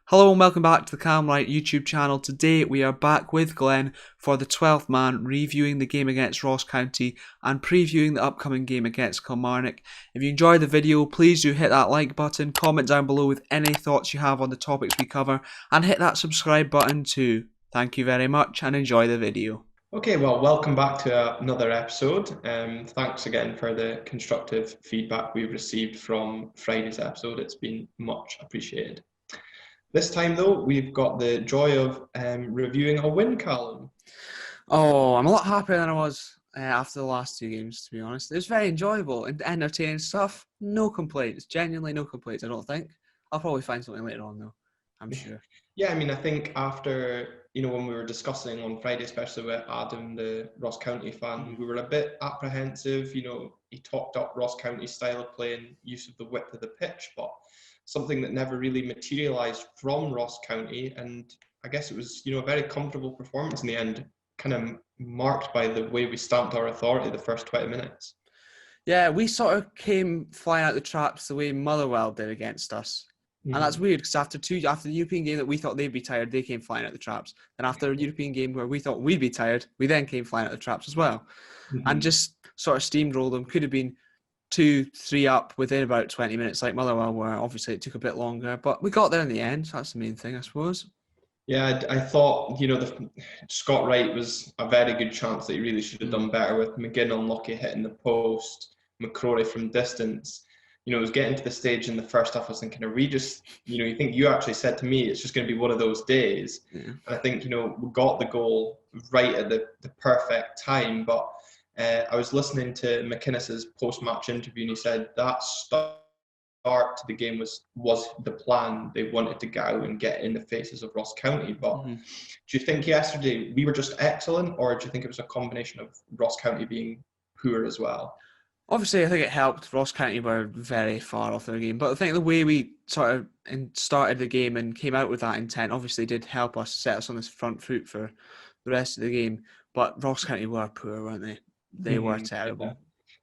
Hello and welcome back to the Wright YouTube channel. Today we are back with Glenn for the 12th man, reviewing the game against Ross County and previewing the upcoming game against Kilmarnock. If you enjoyed the video, please do hit that like button, comment down below with any thoughts you have on the topics we cover, and hit that subscribe button too. Thank you very much and enjoy the video. Okay, well, welcome back to another episode. Thanks again for the constructive feedback we've received from Friday's episode. It's been much appreciated. This time, though, we've got the joy of reviewing a win column. Oh, I'm a lot happier than I was after the last two games, to be honest. It was very enjoyable and entertaining stuff. No complaints. Genuinely no complaints, I don't think. I'll probably find something later on, though. I'm sure. Yeah, I mean, I think after, when we were discussing on Friday, especially with Adam, the Ross County fan, we were a bit apprehensive. He talked up Ross County's style of play and use of the width of the pitch, but something that never really materialised from Ross County. And I guess it was, a very comfortable performance in the end, kind of marked by the way we stamped our authority the first 20 minutes. Yeah, we sort of came flying out the traps the way Motherwell did against us. And that's weird because after the European game that we thought they'd be tired, they came flying out the traps. And after a European game where we thought we'd be tired, we then came flying out the traps as well. And just sort of steamrolled them. Could have been 2-3 up within about 20 minutes like Motherwell were. Obviously, it took a bit longer, but we got there in the end. So that's the main thing, I suppose. Yeah, I thought, Scott Wright was a very good chance that he really should have done better with. McGinn unlucky hitting the post, McCrorie from distance. It was getting to the stage in the first half, I was thinking, are we just, you actually said to me, it's just going to be one of those days. Yeah. And I think, we got the goal right at the perfect time. But I was listening to McInnes's post-match interview and he said that start to the game was the plan. They wanted to go and get in the faces of Ross County. But do you think yesterday we were just excellent, or do you think it was a combination of Ross County being poor as well? Obviously, I think it helped. Ross County were very far off their game. But I think the way we sort of started the game and came out with that intent obviously did help us set us on this front foot for the rest of the game. But Ross County were poor, weren't they? They were terrible. Yeah.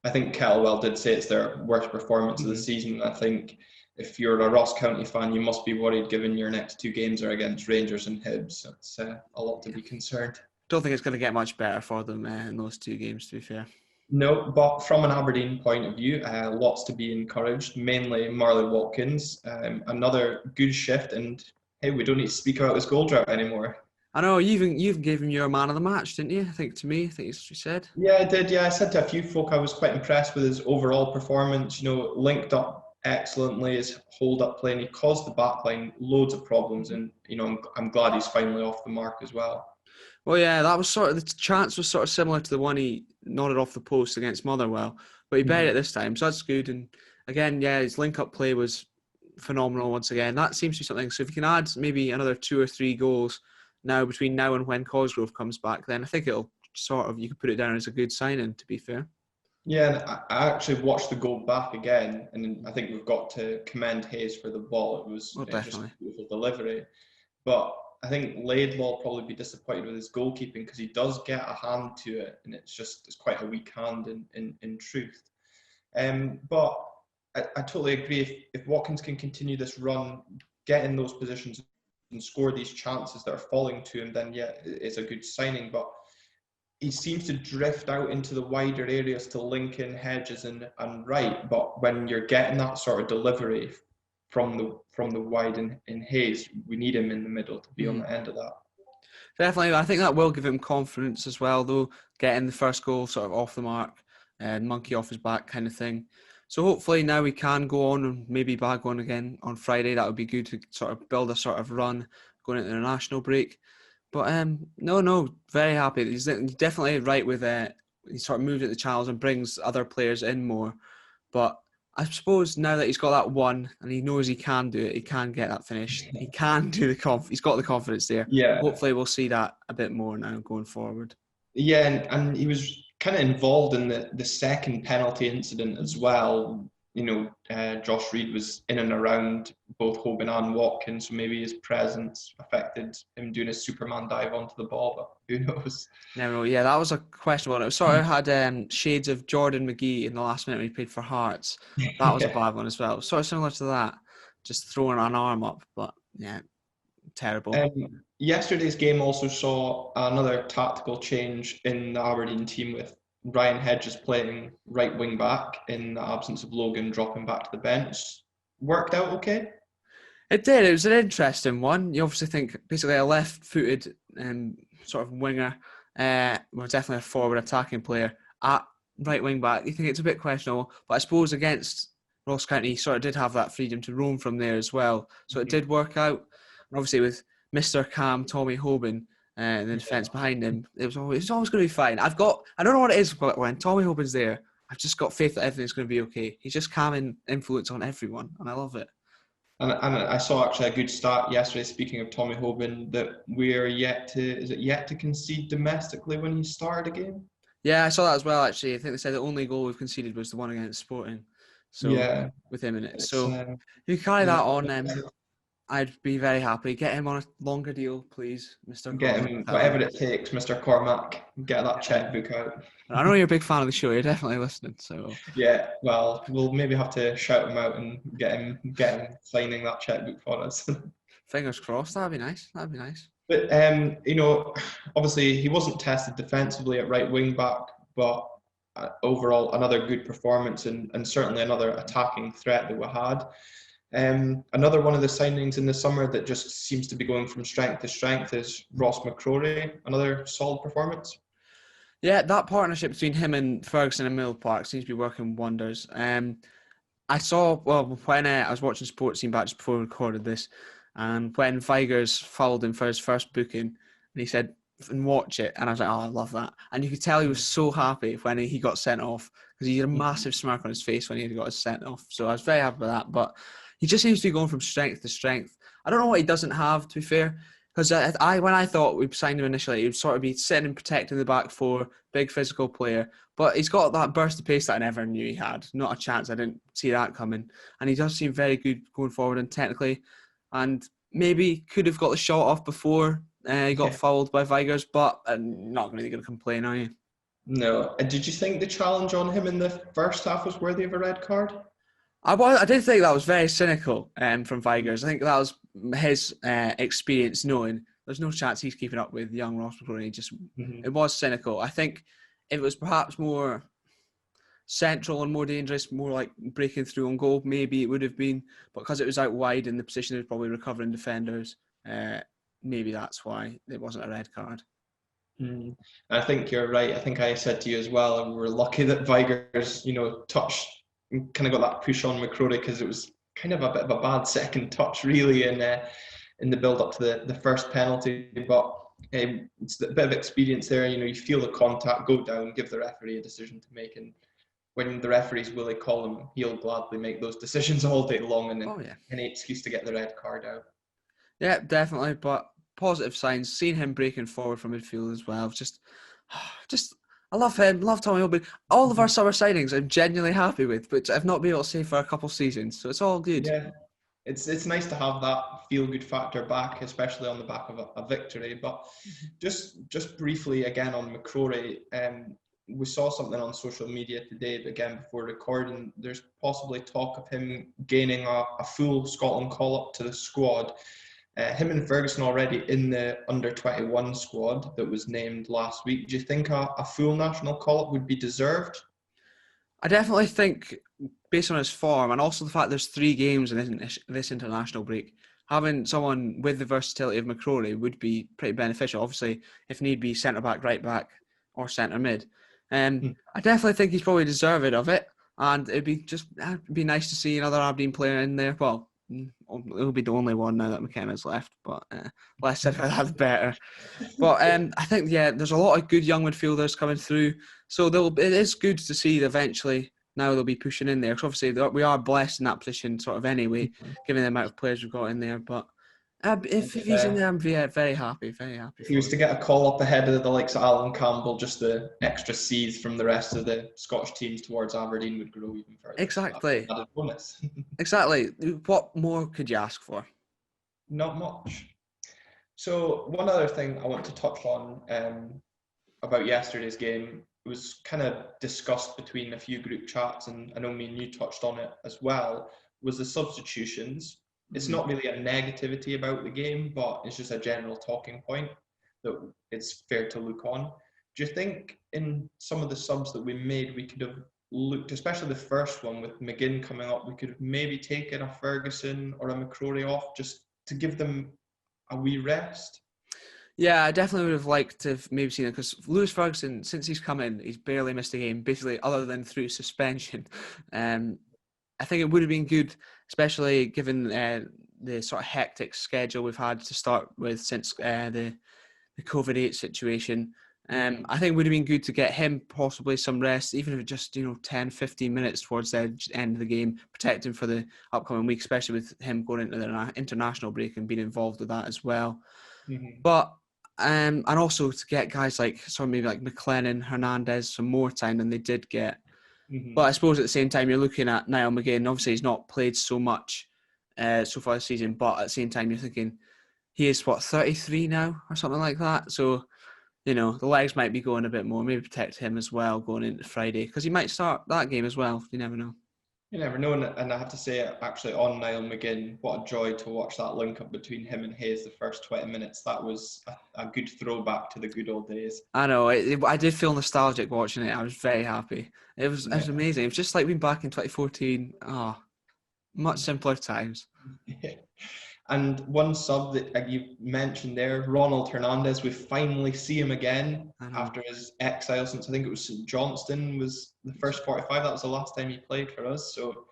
I think Kettlewell did say it's their worst performance of the season. I think if you're a Ross County fan, you must be worried given your next two games are against Rangers and Hibs. It's a lot to be concerned. Don't think it's going to get much better for them in those two games, to be fair. No, but from an Aberdeen point of view, lots to be encouraged, mainly Marley Watkins. Another good shift, and hey, we don't need to speak about his goal drought anymore. I know, you even gave him your man of the match, didn't you? I think that's what you said. Yeah, I did. Yeah, I said to a few folk I was quite impressed with his overall performance. Linked up excellently, his hold-up play, and he caused the backline loads of problems. And, I'm glad he's finally off the mark as well. Well, yeah, that was the chance was sort of similar to the one he nodded off the post against Motherwell, but he buried it this time, so that's good. And again, yeah, his link-up play was phenomenal once again. That seems to be something. So if you can add maybe another 2 or 3 goals between now and when Cosgrove comes back, then I think it'll you could put it down as a good signing, to be fair. Yeah, and I actually watched the goal back again, and I think we've got to commend Hayes for the ball. It was just a beautiful delivery. But I think Laidlaw will probably be disappointed with his goalkeeping because he does get a hand to it, and it's quite a weak hand in truth. But I totally agree. If Watkins can continue this run, get in those positions and score these chances that are falling to him, then yeah, it's a good signing. But he seems to drift out into the wider areas to Lincoln, Hedges and Wright. But when you're getting that sort of delivery from the wide in Hayes, we need him in the middle to be on the end of that. Definitely, I think that will give him confidence as well, though, getting the first goal sort of off the mark and monkey off his back kind of thing. So hopefully now we can go on and maybe bag on again on Friday. That would be good to sort of build a sort of run going into the national break. But no, very happy. He's definitely right with he sort of moved at the channels and brings other players in more. But I suppose now that he's got that one and he knows he can do it, he can get that finish. He can do he's got the confidence there. Yeah. Hopefully we'll see that a bit more now going forward. Yeah, and he was kind of involved in the second penalty incident as well. Josh Reid was in and around both Hogan and Watkins, so maybe his presence affected him doing a Superman dive onto the ball, but who knows? Never know. Yeah, that was a questionable one. It sort of had shades of Jordan McGee in the last minute when he played for Hearts. That was a bad one as well. Sort of similar to that, just throwing an arm up, but yeah. terrible. Yesterday's game also saw another tactical change in the Aberdeen team with Ryan Hedges playing right wing back in the absence of Logan dropping back to the bench. Worked out okay? It did. It was an interesting one. You obviously think basically a left-footed sort of winger, well, definitely a forward attacking player at right wing back. You think it's a bit questionable, but I suppose against Ross County, he sort of did have that freedom to roam from there as well. So it did work out. And obviously with Mr. Cam, Tommy Hoban, and the defence behind him, it's always going to be fine. I don't know what it is, but when Tommy Hoban's there, I've just got faith that everything's going to be okay. He's just calming influence on everyone, and I love it. And I saw actually a good start yesterday, speaking of Tommy Hoban, that we're yet to concede domestically when he started a game? Yeah, I saw that as well, actually. I think they said the only goal we've conceded was the one against Sporting. So, yeah, with him in it. So, if you carry that on, I'd be very happy. Get him on a longer deal, please, Mr. Get him, whatever it takes, Mr. Cormac. Get that checkbook out. I know you're a big fan of the show. You're definitely listening. So yeah, well, we'll maybe have to shout him out and get him signing that checkbook for us. Fingers crossed. That'd be nice. But obviously he wasn't tested defensively at right wing back, but overall another good performance and certainly another attacking threat that we had. Another one of the signings in the summer that just seems to be going from strength to strength is Ross McCrory. Another solid performance. Yeah, that partnership between him and Ferguson and Mill Park seems to be working wonders. I saw, when I was watching Sports Scene back just before we recorded this, and when Vigurs fouled him for his first booking, and he said, and watch it, and I was like, oh, I love that. And you could tell he was so happy when he got sent off, because he had a massive smirk on his face when he got his sent off. So I was very happy with that, but he just seems to be going from strength to strength. I don't know what he doesn't have, to be fair, because when I thought we signed him initially, he would sort of be sitting and protecting the back four, big physical player. But he's got that burst of pace that I never knew he had. Not a chance. I didn't see that coming. And he does seem very good going forward and technically. And maybe could have got the shot off before he got fouled by Vigurs, but I'm not really going to complain, are you? No. And did you think the challenge on him in the first half was worthy of a red card? I did think that was very cynical from Vigurs. I think that was his experience knowing there's no chance he's keeping up with young Ross McCrory. It was cynical. I think if it was perhaps more central and more dangerous, more like breaking through on goal, maybe it would have been. But because it was out wide in the position of probably recovering defenders, maybe that's why it wasn't a red card. I think you're right. I think I said to you as well, and we were lucky that Vigurs, touched, kind of got that push on McCrory, because it was kind of a bit of a bad second touch, really, in the build-up to the first penalty. But it's a bit of experience there. You feel the contact go down, give the referee a decision to make, and when the referee's Willie Collum, he'll gladly make those decisions all day long, and any excuse to get the red card out. Yeah, definitely. But positive signs. Seeing him breaking forward from midfield as well. Just I love him. Love Tommy Hoban. All of our summer signings I'm genuinely happy with, but I've not been able to say for a couple of seasons, so it's all good. Yeah, it's nice to have that feel-good factor back, especially on the back of a victory. But just briefly again on McCrory, we saw something on social media today, again before recording. There's possibly talk of him gaining a full Scotland call-up to the squad. Him and Ferguson already in the under-21 squad that was named last week. Do you think a full national call-up would be deserved? I definitely think, based on his form, and also the fact there's 3 games in this international break, having someone with the versatility of McCrory would be pretty beneficial. Obviously, if need be, centre-back, right-back, or centre-mid. I definitely think he's probably deserving of it, and it'd be nice to see another Aberdeen player in there. Well, it'll be the only one now that McKenna's left, but less said about that, the better. But I think, there's a lot of good young midfielders coming through, so it is good to see that eventually now they'll be pushing in there, because obviously we are blessed in that position sort of anyway, given the amount of players we've got in there. But if he's in there, I'm very happy, very happy. If he was to get a call up ahead of the likes of Alan Campbell, just the extra seeds from the rest of the Scottish teams towards Aberdeen would grow even further. Exactly. Added bonus. Exactly. What more could you ask for? Not much. So one other thing I want to touch on about yesterday's game, it was kind of discussed between a few group chats, and I know me and you touched on it as well, was the substitutions. It's not really a negativity about the game, but it's just a general talking point that it's fair to look on. Do you think in some of the subs that we made, we could have looked, especially the first one with McGinn coming up, we could have maybe taken a Ferguson or a McCrory off just to give them a wee rest? Yeah, I definitely would have liked to have maybe seen it, because Lewis Ferguson, since he's come in, he's barely missed a game, basically, other than through suspension. I think it would have been good, especially given the sort of hectic schedule we've had to start with since the COVID-8 situation. I think it would have been good to get him possibly some rest, even if it just 10, 15 minutes towards the end of the game, protect him for the upcoming week, especially with him going into the international break and being involved with that as well. But and also to get guys like maybe like McLennan, Hernandez some more time than they did get. But I suppose at the same time you're looking at Niall McGinn. Obviously he's not played so much so far this season, but at the same time you're thinking he is 33 now or something like that. So the legs might be going a bit more. Maybe protect him as well going into Friday, because he might start that game as well. You never know. You never know, and I have to say, actually, on Niall McGinn, what a joy to watch that link-up between him and Hayes the first 20 minutes. That was a good throwback to the good old days. I know, I did feel nostalgic watching it. I was very happy. It was amazing. It was just like being back in 2014. Much simpler times. Yeah. And one sub that you mentioned there, Ronald Hernandez, we finally see him again after his exile since I think it was St Johnstone was the first 45. That was the last time he played for us. So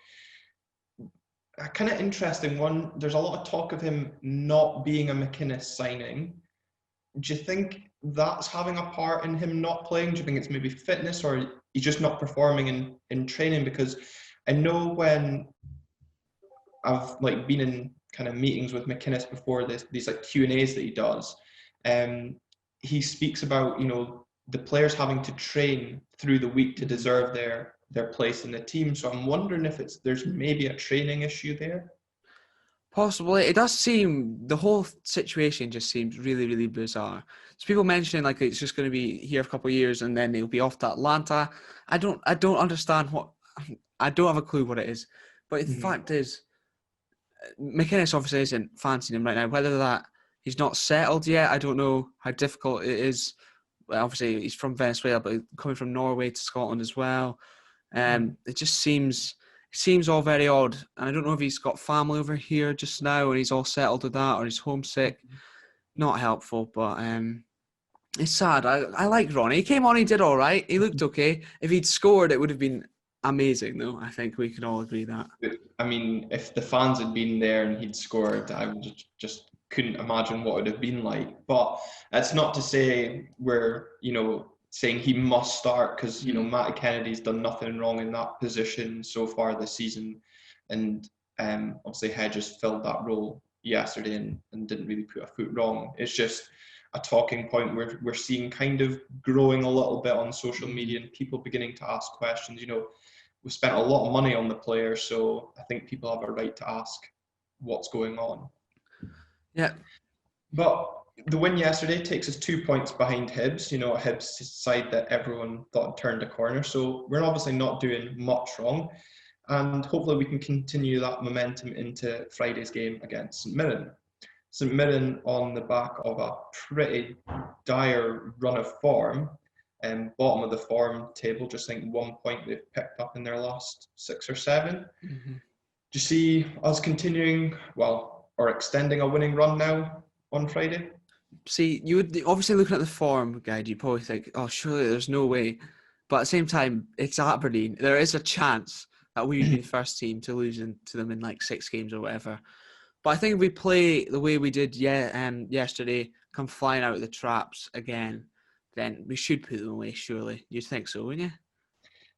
a kind of interesting one. There's a lot of talk of him not being a McInnes signing. Do you think that's having a part in him not playing? Do you think it's maybe fitness, or he's just not performing in training? Because I know when I've been in kind of meetings with McInnes before these like Q&As that he does, he speaks about the players having to train through the week to deserve their place in the team. So I'm wondering if there's maybe a training issue there. Possibly. It does seem, the whole situation just seems really, really bizarre. So people mentioning like it's just going to be here a couple of years and then he'll be off to Atlanta. I don't understand I don't have a clue what it is. But the fact is, McInnes obviously isn't fancying him right now. Whether that he's not settled yet, I don't know how difficult it is. Well, obviously, he's from Venezuela, but coming from Norway to Scotland as well. It just seems all very odd. And I don't know if he's got family over here just now and he's all settled with that, or he's homesick. Not helpful, but it's sad. I like Ronnie. He came on, he did all right. He looked okay. If he'd scored, it would have been amazing, though. I think we could all agree that. I mean, if the fans had been there and he'd scored, I would just couldn't imagine what it would have been like. But that's not to say we're, saying he must start, because, Matty Kennedy's done nothing wrong in that position so far this season. And obviously Hedges filled that role yesterday and didn't really put a foot wrong. It's just a talking point we're seeing kind of growing a little bit on social media, and people beginning to ask questions. We've spent a lot of money on the player, so I think people have a right to ask what's going on. Yeah. But the win yesterday takes us 2 points behind Hibs, Hibs' side that everyone thought turned a corner. So we're obviously not doing much wrong. And hopefully we can continue that momentum into Friday's game against St Mirren. St Mirren on the back of a pretty dire run of form, bottom of the form table, just think 1 point they've picked up in their last 6 or 7. Do you see us continuing, or extending a winning run now on Friday? See, you would obviously, looking at the form guide, you probably think, oh, surely there's no way. But at the same time, it's Aberdeen. There is a chance that we would be the first team to lose to them in like 6 games or whatever. But I think if we play the way we did yesterday, come flying out of the traps again, then we should put them away, surely. You'd think so, wouldn't you?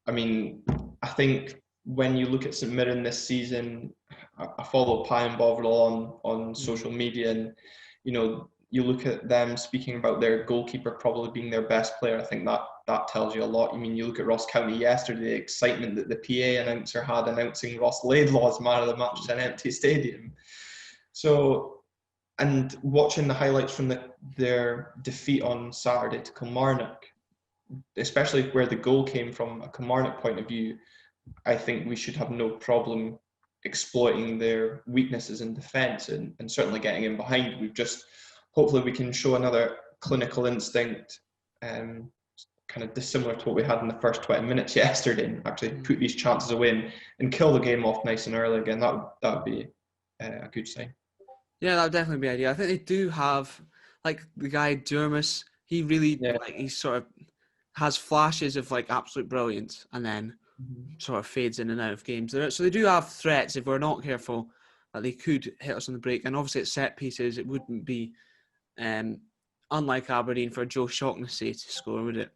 I mean, I think when you look at St Mirren this season, I follow Pie and Bovril on social media, and, you look at them speaking about their goalkeeper probably being their best player. I think that tells you a lot. I mean, you look at Ross County yesterday, the excitement that the PA announcer had announcing Ross Laidlaw as man of the match to an empty stadium. So, and watching the highlights from their defeat on Saturday to Kilmarnock, especially where the goal came from a Kilmarnock point of view, I think we should have no problem exploiting their weaknesses in defence and certainly getting in behind. We've just, hopefully we can show another clinical instinct, kind of dissimilar to what we had in the first 20 minutes yesterday, and actually put these chances away and kill the game off nice and early again. That would be a good sign. Yeah, that would definitely be an idea. I think they do have, like, the guy Durmus, he really, like, he sort of has flashes of, like, absolute brilliance and then sort of fades in and out of games. So they do have threats if we're not careful that they could hit us on the break. And obviously at set pieces, it wouldn't be unlike Aberdeen for Joe Shaughnessy to score, would it?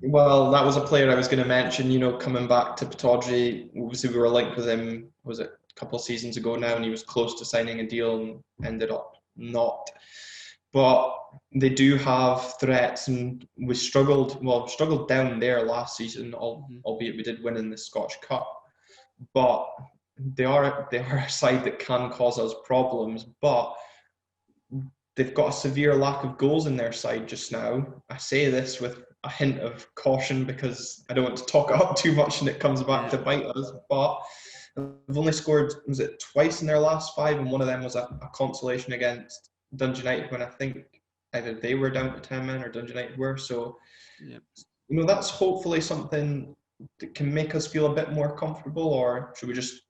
Well, that was a player I was going to mention, you know, coming back to Pittodrie. Obviously, we were linked with him, was it a couple of seasons ago now, and he was close to signing a deal and ended up not. But they do have threats, and we struggled down there last season, albeit we did win in the Scottish Cup. But they are a side that can cause us problems, but they've got a severe lack of goals in their side just now. I say this with a hint of caution because I don't want to talk it up too much and it comes back to bite us, but they've only scored, was it twice in their last 5, and one of them was a consolation against Dundee United when I think either they were down to 10 men or Dundee United were. So, you know, that's hopefully something that can make us feel a bit more comfortable, or should we just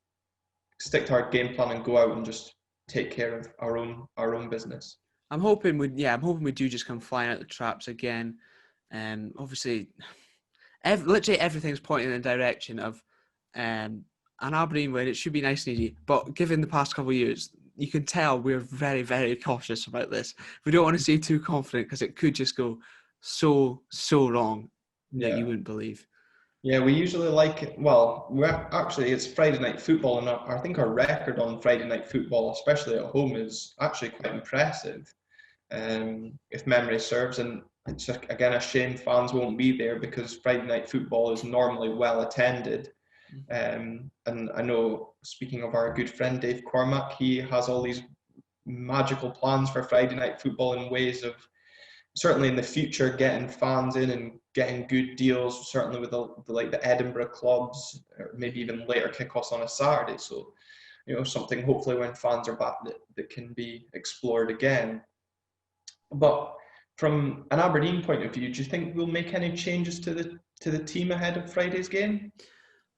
stick to our game plan and go out and just take care of our own business? I'm hoping we do just come flying out the traps again. Obviously, literally everything's pointing in the direction of an Aberdeen win. It should be nice and easy. But given the past couple of years, you can tell we're very, very cautious about this. We don't want to seem too confident because it could just go so wrong that you wouldn't believe. Yeah, we usually like it. Well, it's Friday night football, and I think our record on Friday night football, especially at home, is actually quite impressive, if memory serves. And it's, again, a shame fans won't be there because Friday night football is normally well attended. And I know, speaking of our good friend Dave Cormack, he has all these magical plans for Friday night football in ways of, certainly in the future, getting fans in and getting good deals, certainly with the Edinburgh clubs, or maybe even later kickoffs on a Saturday. So, you know, something hopefully when fans are back that can be explored again. But from an Aberdeen point of view, do you think we'll make any changes to the team ahead of Friday's game?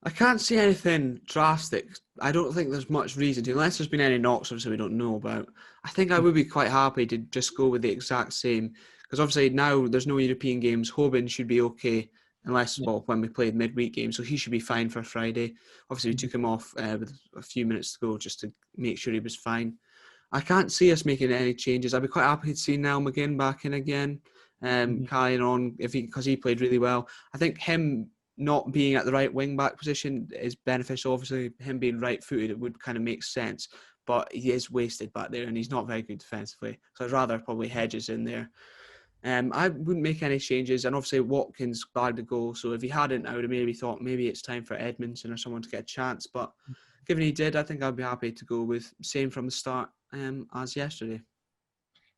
I can't see anything drastic. I don't think there's much reason to, unless there's been any knocks, obviously we don't know about. I think I would be quite happy to just go with the exact same, because obviously now there's no European games. Hoban should be okay, unless, when we played midweek games, so he should be fine for Friday. Obviously we took him off with a few minutes to go just to make sure he was fine. I can't see us making any changes. I'd be quite happy to see Niall McGinn back in again, carrying on, because he played really well. I think him not being at the right wing-back position is beneficial. Obviously, him being right-footed, it would kind of make sense. But he is wasted back there, and he's not very good defensively. So I'd rather probably Hedges in there. I wouldn't make any changes. And obviously, Watkins bagged the goal. So if he hadn't, I would have maybe thought maybe it's time for Edmondson or someone to get a chance. But given he did, I think I'd be happy to go with same from the start as yesterday.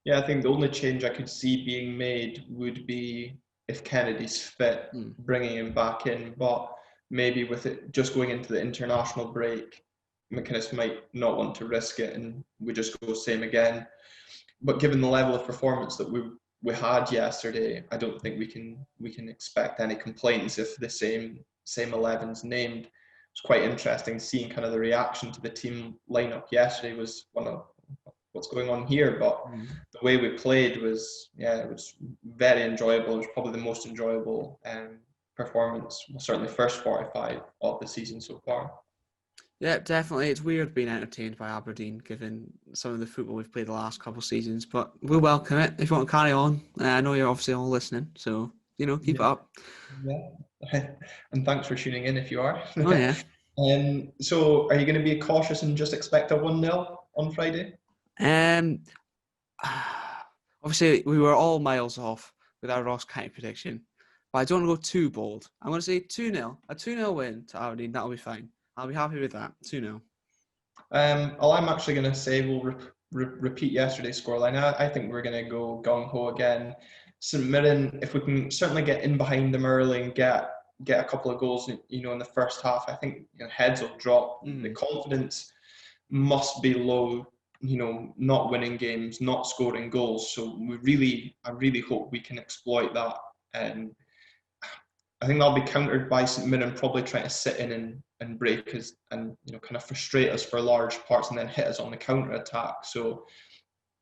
Yeah, I think the only change I could see being made would be if Kennedy's fit, bringing him back in. But maybe with it just going into the international break, McInnes might not want to risk it, and we just go same again. But given the level of performance that we had yesterday, I don't think we can expect any complaints if the same 11's named. It's quite interesting seeing kind of the reaction to the team lineup yesterday. Was one of what's going on here, but the way we played was, it was very enjoyable. It was probably the most enjoyable performance, certainly first 45 of the season so far. Yeah, definitely. It's weird being entertained by Aberdeen, given some of the football we've played the last couple of seasons, but we'll welcome it if you want to carry on. I know you're obviously all listening, so, keep it up. Yeah, and thanks for tuning in if you are. Oh, yeah. So are you going to be cautious and just expect a 1-0 on Friday? Obviously, we were all miles off with our Ross County prediction, but I don't want to go too bold. I'm going to say 2-0. A 2-0 win to Aberdeen, that'll be fine. I'll be happy with that. 2-0. All I'm actually going to say, we'll repeat yesterday's scoreline. I think we're going to go gung-ho again. St Mirren, if we can certainly get in behind them early and get a couple of goals, in the first half, I think heads will drop. The confidence must be low, not winning games, not scoring goals. So I really hope we can exploit that. And I think that'll be countered by St Mirren probably trying to sit in and break us and kind of frustrate us for large parts and then hit us on the counter attack. So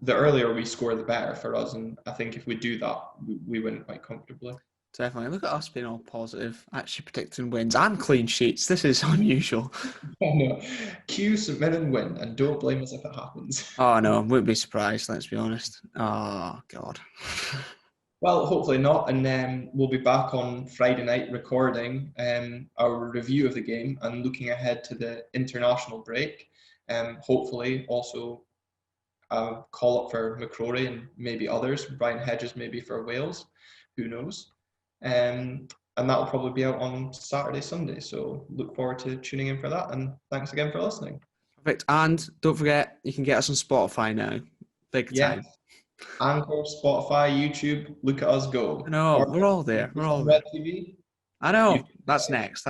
the earlier we score, the better for us. And I think if we do that, we win quite comfortably. Definitely. Look at us being all positive, actually predicting wins and clean sheets. This is unusual. Oh, no. Cue St Mirren win and don't blame us if it happens. Oh, no, I wouldn't be surprised, let's be honest. Oh, God. Well, hopefully not. And we'll be back on Friday night recording our review of the game and looking ahead to the international break. Hopefully also a call up for McCrory and maybe others. Brian Hedges maybe for Wales. Who knows? And that will probably be out on Saturday, Sunday. So look forward to tuning in for that. And thanks again for listening. Perfect. And don't forget, you can get us on Spotify now. Big time. Anchor, Spotify, YouTube, look at us go. I know, we're all there. We're all there. Red TV. I know. That's next.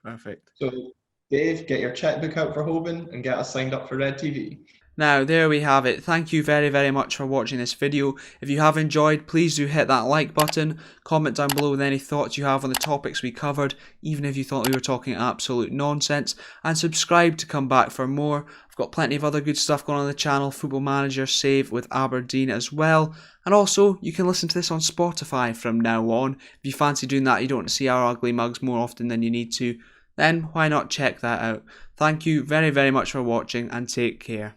Perfect. So, Dave, get your checkbook out for Hoban and get us signed up for Red TV. Now, there we have it. Thank you very, very much for watching this video. If you have enjoyed, please do hit that like button. Comment down below with any thoughts you have on the topics we covered, even if you thought we were talking absolute nonsense. And subscribe to come back for more. I've got plenty of other good stuff going on the channel. Football Manager save with Aberdeen as well. And also, you can listen to this on Spotify from now on. If you fancy doing that, you don't want to see our ugly mugs more often than you need to, then why not check that out. Thank you very, very much for watching and take care.